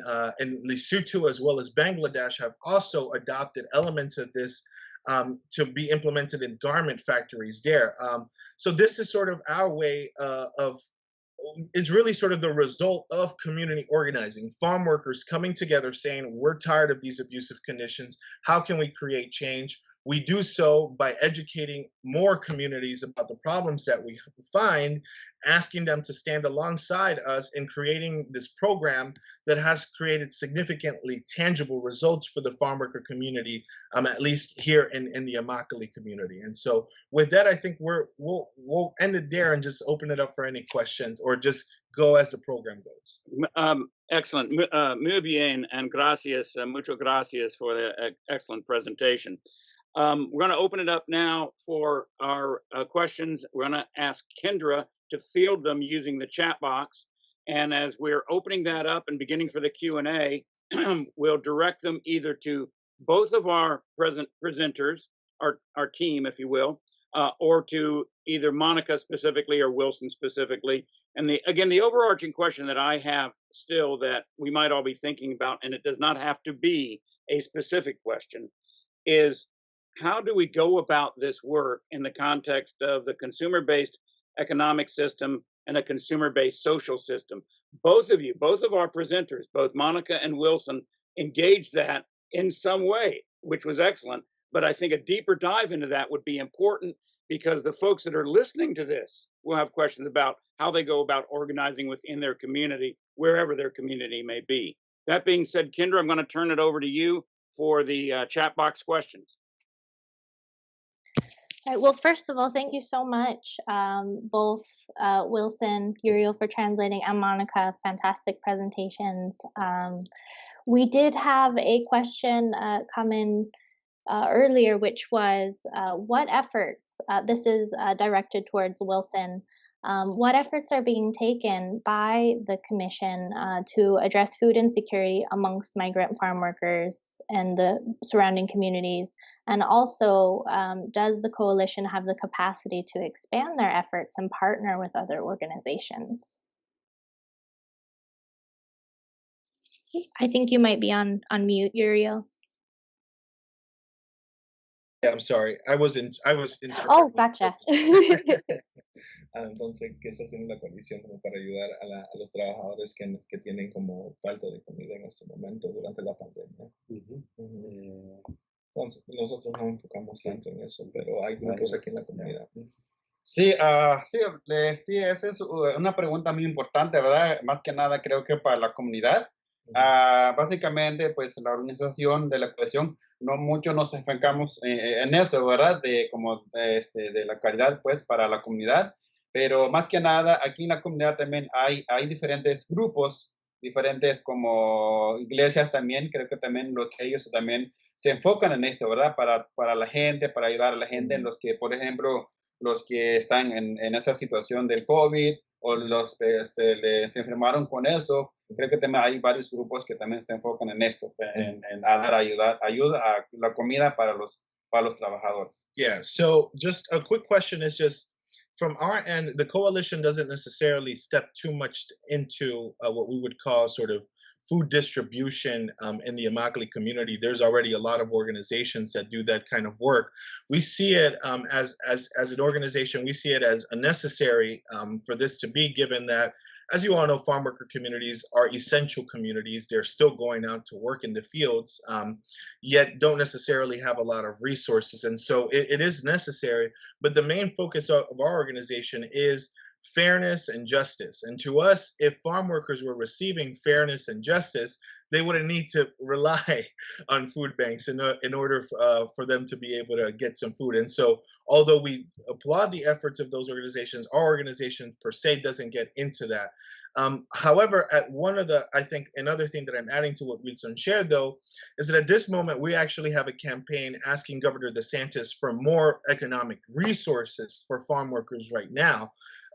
D: Lesotho as well as Bangladesh have also adopted elements of this to be implemented in garment factories there. So this is sort of our way it's really sort of the result of community organizing, farm workers coming together saying, we're tired of these abusive conditions. How can we create change? We do so by educating more communities about the problems that we find, asking them to stand alongside us in creating this program that has created significantly tangible results for the farm worker community, at least here in the Immokalee community. And so with that, I think we'll end it there and just open it up for any questions, or just go as the program goes.
A: Excellent. Muy bien, and gracias, muchas gracias for the excellent presentation. We're going to open it up now for our questions. We're going to ask Kendra to field them using the chat box. And as we're opening that up and beginning for the Q&A, we'll direct them either to both of our presenters, our team, if you will, or to either Monica specifically or Wilson specifically. And again, the overarching question that I have still that we might all be thinking about, and it does not have to be a specific question, is how do we go about this work in the context of the consumer-based economic system and a consumer-based social system? Both of our presenters, both Monica and Wilson, engaged that in some way, which was excellent. But I think a deeper dive into that would be important, because the folks that are listening to this will have questions about how they go about organizing within their community, wherever their community may be. That being said, Kendra, I'm going to turn it over to you for the chat box questions.
B: All right, well, first of all, thank you so much, both Wilson, Uriel for translating, and Monica, fantastic presentations. We did have a question come in earlier, which was what efforts, this is directed towards Wilson, What efforts are being taken by the Commission to address food insecurity amongst migrant farm workers and the surrounding communities? And also, does the coalition have the capacity to expand their efforts and partner with other organizations? I think you might be on mute, Uriel.
D: Yeah, I'm sorry. I was interpreting.
B: Oh, gotcha.
D: Entonces, ¿qué está haciendo la coalición como para ayudar a los trabajadores que tienen como falta de comida en este momento durante la pandemia? Entonces, nosotros no enfocamos tanto en eso, pero hay grupos aquí en la comunidad.
E: Sí, sí, esa es una pregunta muy importante, ¿verdad? Más que nada creo que para la comunidad. Básicamente, pues la organización de la coalición, no mucho nos enfocamos en eso, ¿verdad? De la calidad, pues, para la comunidad. Pero más que nada, aquí en la comunidad también hay diferentes grupos, diferentes como iglesias también, creo que también lo que ellos también se enfocan en eso, ¿verdad? Para la gente, para ayudar a la gente, en los que, por ejemplo, los que están en esa situación del COVID o los que se enfermaron con eso. Creo que también hay varios grupos que también se enfocan en esto, en dar ayuda a la comida para los trabajadores.
D: Yeah, so just a quick question is just, from our end, the coalition doesn't necessarily step too much into what we would call sort of food distribution in the Immokalee community. There's already a lot of organizations that do that kind of work. We see it as an organization, we see it as a necessary for this to be, given that, as you all know, farm worker communities are essential communities. They're still going out to work in the fields, yet don't necessarily have a lot of resources. And so it is necessary, but the main focus of our organization is fairness and justice. And to us, if farm workers were receiving fairness and justice, they wouldn't need to rely on food banks in order for them to be able to get some food. And so, although we applaud the efforts of those organizations, our organization per se doesn't get into that. However, I think another thing that I'm adding to what Wilson shared, though, is that at this moment, we actually have a campaign asking Governor DeSantis for more economic resources for farm workers right now.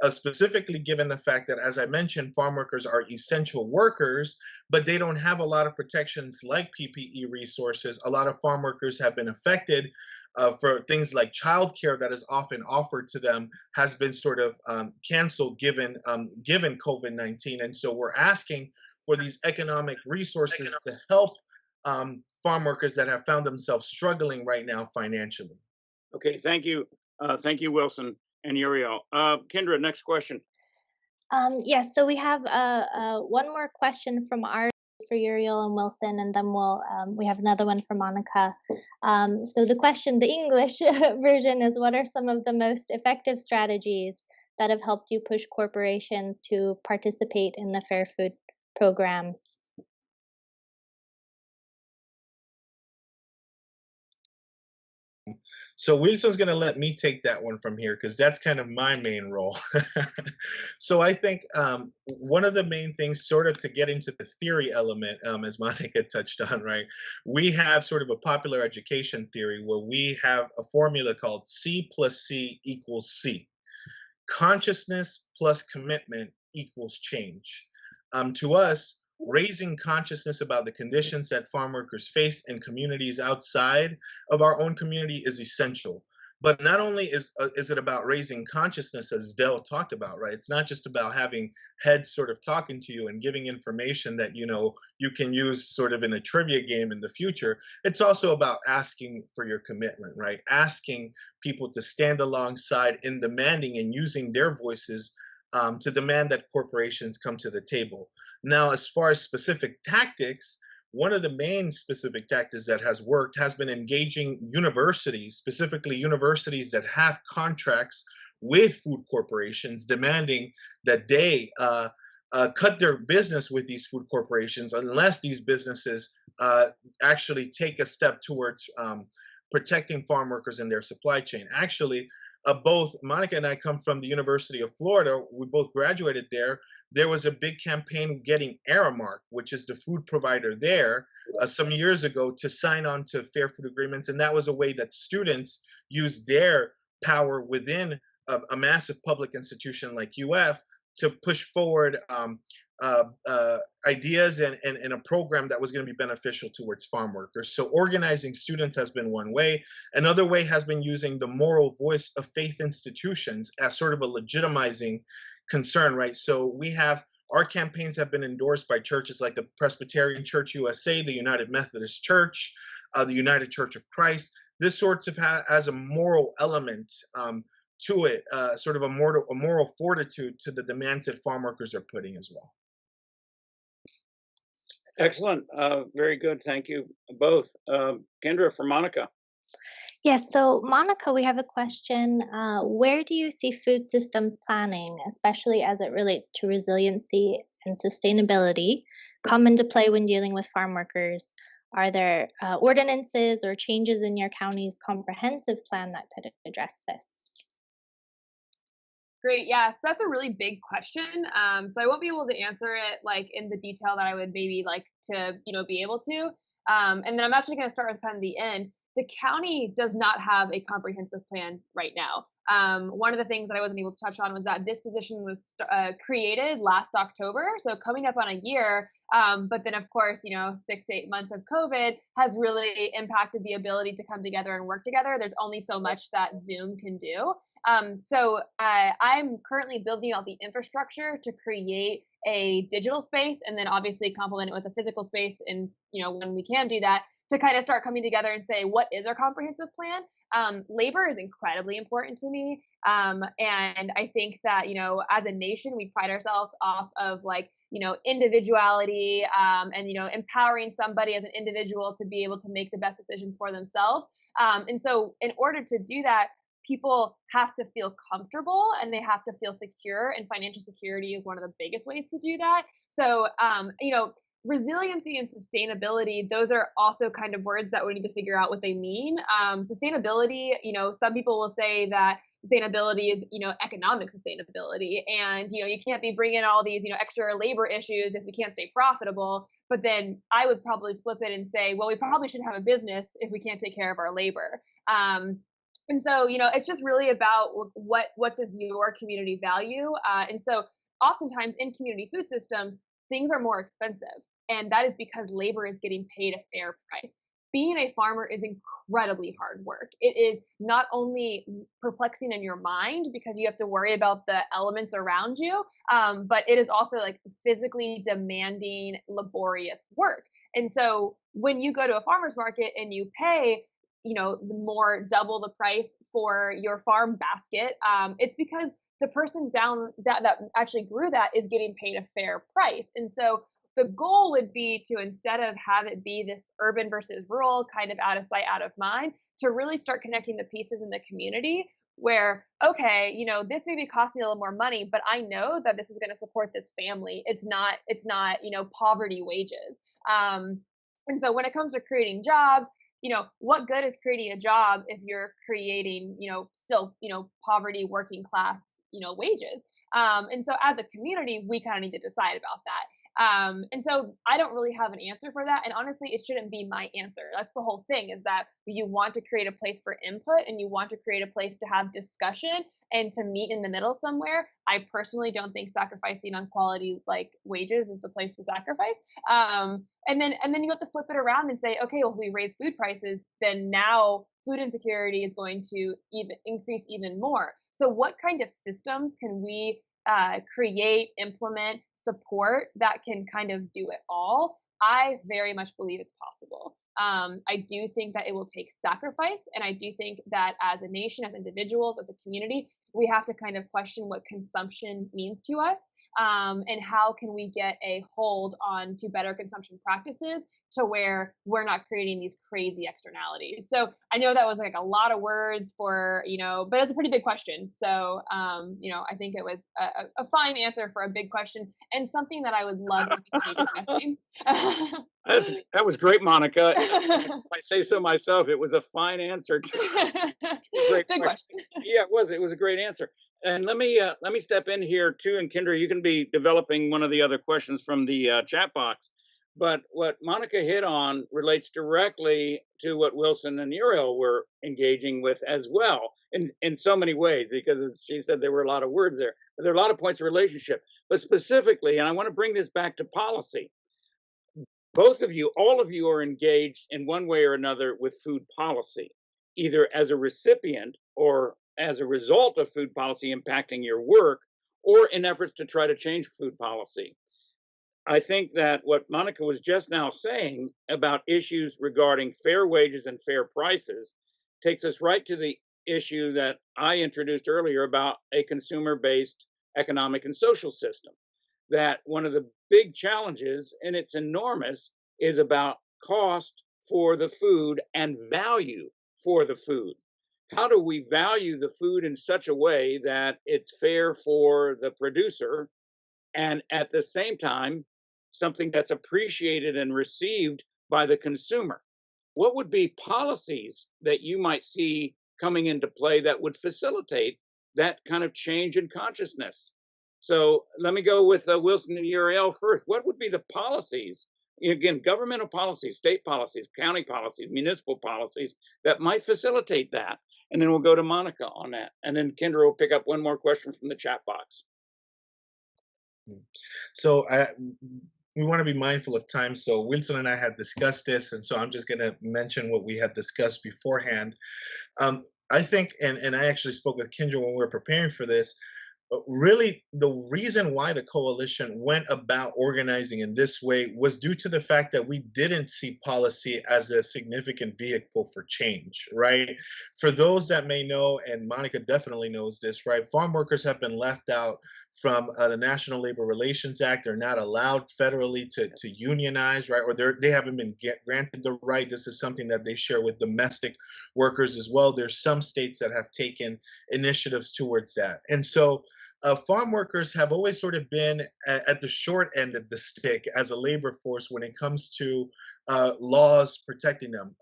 D: Specifically given the fact that, as I mentioned, farm workers are essential workers, but they don't have a lot of protections like PPE resources. A lot of farm workers have been affected for things like childcare that is often offered to them has been sort of canceled given COVID-19. And so we're asking for these economic resources to help farm workers that have found themselves struggling right now financially.
A: Okay, thank you. Thank you, Wilson and Uriel. Kendra, next question.
B: Yes, so we have one more question from for Uriel and Wilson, and then we have another one for Monica. So the question, the English version is, what are some of the most effective strategies that have helped you push corporations to participate in the Fair Food program?
D: So Wilson's going to let me take that one from here because that's kind of my main role. So I think one of the main things, sort of to get into the theory element, as Monica touched on, right? We have sort of a popular education theory where we have a formula called C plus C equals C. Consciousness plus commitment equals change. To us, raising consciousness about the conditions that farm workers face in communities outside of our own community is essential. But not only is it about raising consciousness, as Del talked about, right? It's not just about having heads sort of talking to you and giving information that, you know, you can use sort of in a trivia game in the future. It's also about asking for your commitment, right? Asking people to stand alongside in demanding and using their voices to demand that corporations come to the table. Now, as far as specific tactics, one of the main specific tactics that has worked has been engaging universities, specifically universities that have contracts with food corporations, demanding that they cut their business with these food corporations unless these businesses actually take a step towards protecting farm workers in their supply chain. Actually, both Monica and I come from the University of Florida. We both graduated there. There was a big campaign getting Aramark, which is the food provider there, some years ago to sign on to fair food agreements. And that was a way that students used their power within a massive public institution like UF to push forward ideas and a program that was going to be beneficial towards farm workers. So organizing students has been one way. Another way has been using the moral voice of faith institutions as sort of a legitimizing concern, right? So our campaigns have been endorsed by churches like the Presbyterian Church USA, the United Methodist Church, the United Church of Christ. This sort of has a moral element to it, sort of a moral fortitude to the demands that farm workers are putting as well.
A: Excellent. Very good. Thank you both. Kendra, for Monica.
B: Yes, so Monica, we have a question. Where do you see food systems planning, especially as it relates to resiliency and sustainability, come into play when dealing with farm workers? Are there ordinances or changes in your county's comprehensive plan that could address this?
C: Great. Yeah, so that's a really big question. So I won't be able to answer it like in the detail that I would maybe like to, be able to. And then I'm actually going to start with kind of the end. The county does not have a comprehensive plan right now. One of the things that I wasn't able to touch on was that this position was created last October, so coming up on a year. But then, of course, 6 to 8 months of COVID has really impacted the ability to come together and work together. There's only so much that Zoom can do. So I'm currently building out the infrastructure to create a digital space, and then obviously complement it with a physical space. And when we can do that, to kind of start coming together and say, what is our comprehensive plan? Labor is incredibly important to me. And I think that, as a nation, we pride ourselves off of individuality, and, empowering somebody as an individual to be able to make the best decisions for themselves. And so in order to do that, people have to feel comfortable and they have to feel secure, and financial security is one of the biggest ways to do that. So, resiliency and sustainability, those are also kind of words that we need to figure out what they mean. Sustainability, some people will say that sustainability is, economic sustainability. And, you can't be bringing all these, extra labor issues if we can't stay profitable. But then I would probably flip it and say, well, we probably should have a business if we can't take care of our labor. And so, it's just really about what does your community value? And so oftentimes in community food systems, things are more expensive. And that is because labor is getting paid a fair price. Being a farmer is incredibly hard work. It is not only perplexing in your mind because you have to worry about the elements around you, but it is also like physically demanding, laborious work. And so when you go to a farmer's market and you pay, double the price for your farm basket, it's because the person down that actually grew that is getting paid a fair price. And so the goal would be to, instead of have it be this urban versus rural, kind of out of sight, out of mind, to really start connecting the pieces in the community where, okay, this maybe cost me a little more money, but I know that this is going to support this family. It's not, poverty wages. And so when it comes to creating jobs, what good is creating a job if you're creating, still, poverty, working class, wages? And so as a community, we kind of need to decide about that. And so I don't really have an answer for that. And honestly, it shouldn't be my answer. That's the whole thing, is that you want to create a place for input and you want to create a place to have discussion and to meet in the middle somewhere. I personally don't think sacrificing on quality like wages is the place to sacrifice. And then you have to flip it around and say, okay, well, if we raise food prices, then now food insecurity is going to increase even more. So what kind of systems can we create, implement, support that can kind of do it all? I very much believe it's possible. I do think that it will take sacrifice. And I do think that as a nation, as individuals, as a community, we have to kind of question what consumption means to us, and how can we get a hold on to better consumption practices to where we're not creating these crazy externalities. So I know that was like a lot of words for, but it's a pretty big question. So, I think it was a fine answer for a big question and something that I would love to continue discussing.
A: That was great, Monica. If I say so myself, it was a fine answer to a great question. Yeah, it was. It was a great answer. And let me step in here too, and Kendra, you can be developing one of the other questions from the chat box. But what Monica hit on relates directly to what Wilson and Uriel were engaging with as well, in so many ways, because as she said, there were a lot of words there, but there are a lot of points of relationship. But specifically, and I want to bring this back to policy, both of you, all of you are engaged in one way or another with food policy, either as a recipient or as a result of food policy impacting your work, or in efforts to try to change food policy. I think that what Monica was just now saying about issues regarding fair wages and fair prices takes us right to the issue that I introduced earlier about a consumer-based economic and social system. That one of the big challenges, and it's enormous, is about cost for the food and value for the food. How do we value the food in such a way that it's fair for the producer and at the same time something that's appreciated and received by the consumer? What would be policies that you might see coming into play that would facilitate that kind of change in consciousness? So let me go with Wilson and Uriel first. What would be the policies, again, governmental policies, state policies, county policies, municipal policies that might facilitate that? And then we'll go to Monica on that. And then Kendra will pick up one more question from the chat box.
D: So we want to be mindful of time. So Wilson and I had discussed this, and so I'm just going to mention what we had discussed beforehand. I think, and I actually spoke with Kendra when we were preparing for this, really the reason why the coalition went about organizing in this way was due to the fact that we didn't see policy as a significant vehicle for change, right? For those that may know, and Monica definitely knows this, right? Farm workers have been left out from the National Labor Relations Act. They're not allowed federally to unionize, right? Or they haven't been granted the right. This is something that they share with domestic workers as well. There's some states that have taken initiatives towards that. And so farm workers have always sort of been at the short end of the stick as a labor force when it comes to laws protecting them.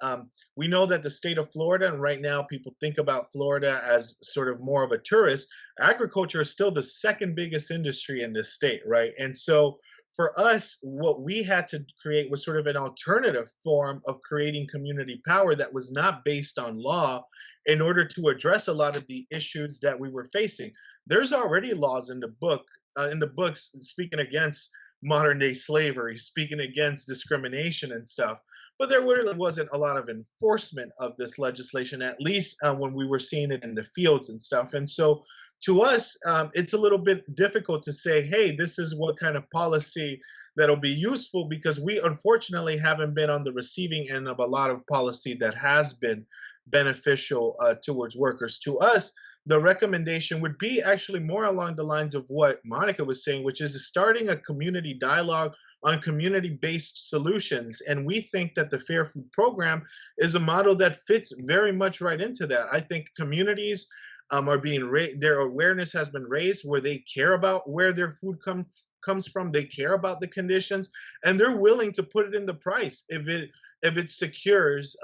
D: We know that the state of Florida, and right now people think about Florida as sort of more of a tourist, agriculture is still the second biggest industry in this state, right? And so for us, what we had to create was sort of an alternative form of creating community power that was not based on law in order to address a lot of the issues that we were facing. There's already laws in the books speaking against modern day slavery, speaking against discrimination and stuff, but there really wasn't a lot of enforcement of this legislation, at least when we were seeing it in the fields and stuff. And so to us, it's a little bit difficult to say, hey, this is what kind of policy that'll be useful, because we unfortunately haven't been on the receiving end of a lot of policy that has been beneficial towards workers. To us, the recommendation would be actually more along the lines of what Monica was saying, which is starting a community dialogue on community-based solutions. And we think that the Fair Food Program is a model that fits very much right into that. I think communities are being their awareness has been raised where they care about where their food comes from, they care about the conditions, and they're willing to put it in the price if it secures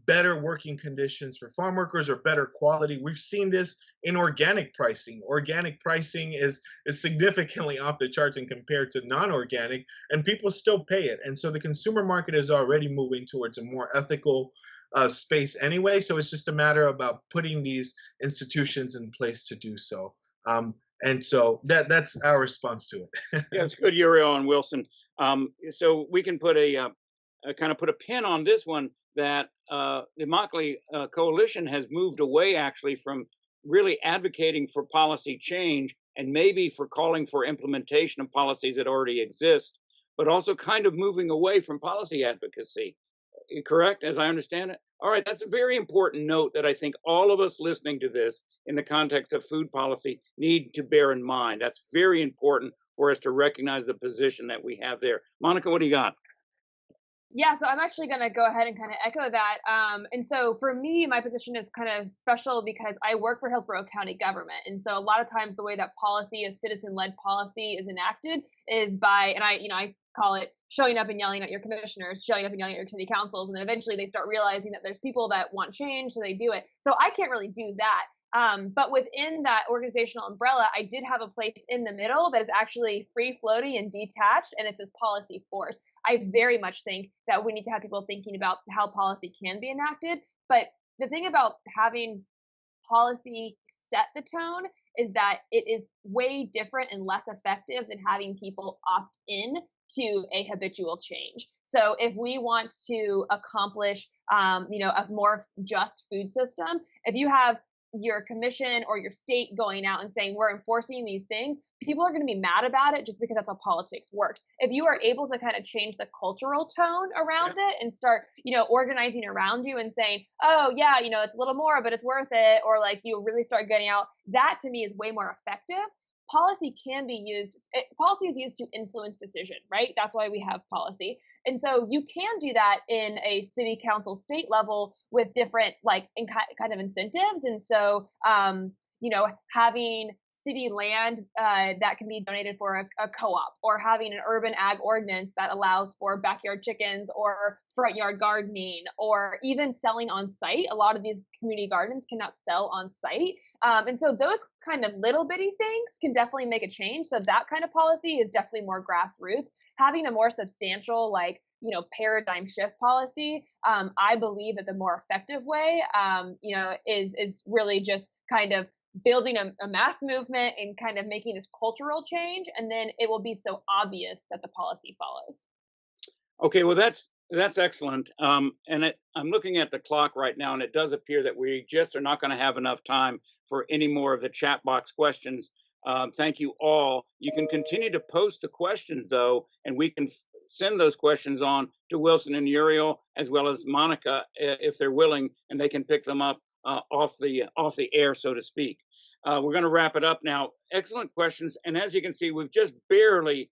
D: better working conditions for farm workers or better quality. We've seen this in organic pricing. Organic pricing is significantly off the charts and compared to non-organic, and people still pay it. And so the consumer market is already moving towards a more ethical space anyway. So it's just a matter about putting these institutions in place to do so. And so that's our response to it.
A: Yeah, it's good, Uriel and Wilson. So we can put kind of put a pin on this one, that the Immokalee Coalition has moved away actually from really advocating for policy change and maybe for calling for implementation of policies that already exist, but also kind of moving away from policy advocacy. Correct, as I understand it? All right, that's a very important note that I think all of us listening to this in the context of food policy need to bear in mind. That's very important for us to recognize the position that we have there. Monica, what do you got?
C: Yeah, so I'm actually going to go ahead and kind of echo that. And so for me, my position is kind of special because I work for Hillsborough County government. And so a lot of times the way that policy, as citizen-led policy, is enacted is by, and I call it showing up and yelling at your commissioners, showing up and yelling at your city councils, and then eventually they start realizing that there's people that want change, so they do it. So I can't really do that. But within that organizational umbrella, I did have a place in the middle that is actually free floating and detached, and it says policy force. I very much think that we need to have people thinking about how policy can be enacted. But the thing about having policy set the tone is that it is way different and less effective than having people opt in to a habitual change. So if we want to accomplish, a more just food system, if you have your commission or your state going out and saying we're enforcing these things, people are going to be mad about it just because that's how politics works. If you are able to kind of change the cultural tone around it and start, organizing around you and saying, oh yeah, it's a little more, but it's worth it, or like you really start getting out, that to me is way more effective. Policy can be used, policy is used to influence decision, right? That's why we have policy. And so you can do that in a city council state level with different kind of incentives. And so, having city land that can be donated for a co-op, or having an urban ag ordinance that allows for backyard chickens or front yard gardening, or even selling on site. A lot of these community gardens cannot sell on site. And so those kind of little bitty things can definitely make a change. So that kind of policy is definitely more grassroots. Having a more substantial, paradigm shift policy, I believe that the more effective way, is really just kind of building a mass movement and kind of making this cultural change, and then it will be so obvious that the policy follows.
A: Okay, well that's excellent. I'm looking at the clock right now, and it does appear that we just are not going to have enough time for any more of the chat box questions. Thank you all. You can continue to post the questions though, and we can send those questions on to Wilson and Uriel, as well as Monica, if they're willing, and they can pick them up off the air, so to speak. We're going to wrap it up now. Excellent questions, and as you can see, we've just barely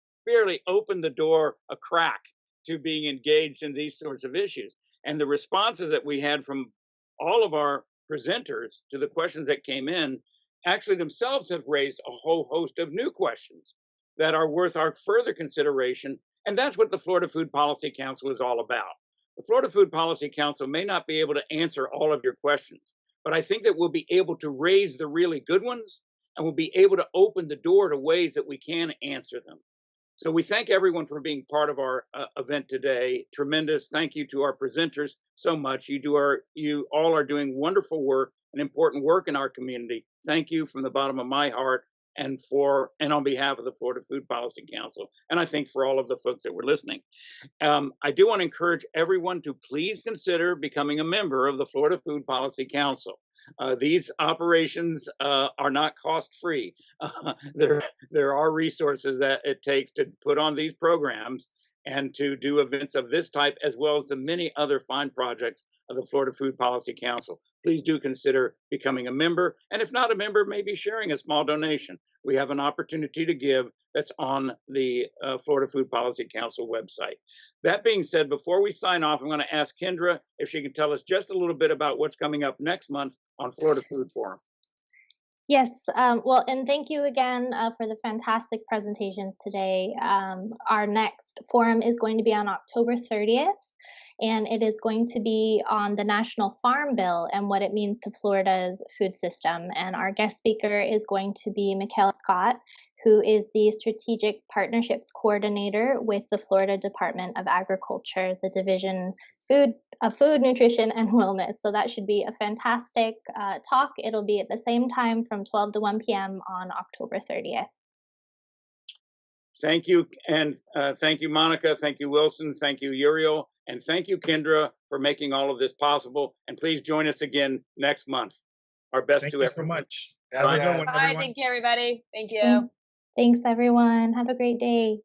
A: opened the door a crack to being engaged in these sorts of issues. And the responses that we had from all of our presenters to the questions that came in actually themselves have raised a whole host of new questions that are worth our further consideration. And that's what the Florida Food Policy Council is all about. The Florida Food Policy Council may not be able to answer all of your questions, but I think that we'll be able to raise the really good ones, and we'll be able to open the door to ways that we can answer them. So we thank everyone for being part of our event today. Tremendous thank you to our presenters so much. You all are doing wonderful work and important work in our community. Thank you from the bottom of my heart, and on behalf of the Florida Food Policy Council, and I think for all of the folks that were listening. I do want to encourage everyone to please consider becoming a member of the Florida Food Policy Council. These operations are not cost-free. There are resources that it takes to put on these programs and to do events of this type, as well as the many other fine projects of the Florida Food Policy Council. Please do consider becoming a member, and if not a member, maybe sharing a small donation. We have an opportunity to give that's on the Florida Food Policy Council website. That being said, before we sign off, I'm going to ask Kendra if she can tell us just a little bit about what's coming up next month on Florida Food Forum.
B: Yes, and thank you again for the fantastic presentations today. Our next forum is going to be on October 30th, and it is going to be on the National Farm Bill and what it means to Florida's food system. And our guest speaker is going to be Michaela Scott, who is the Strategic Partnerships Coordinator with the Florida Department of Agriculture, the Division of Food, Nutrition, and Wellness. So that should be a fantastic talk. It'll be at the same time from 12 to 1 p.m. on October 30th.
A: Thank you, and thank you, Monica. Thank you, Wilson. Thank you, Uriel. And thank you, Kendra, for making all of this possible. And please join us again next month. Our best to everyone.
D: Thank you so much. Have a good one,
C: Bye.
D: everyone.
C: Thank you, everybody. Thank you.
B: Thanks, everyone. Have a great day.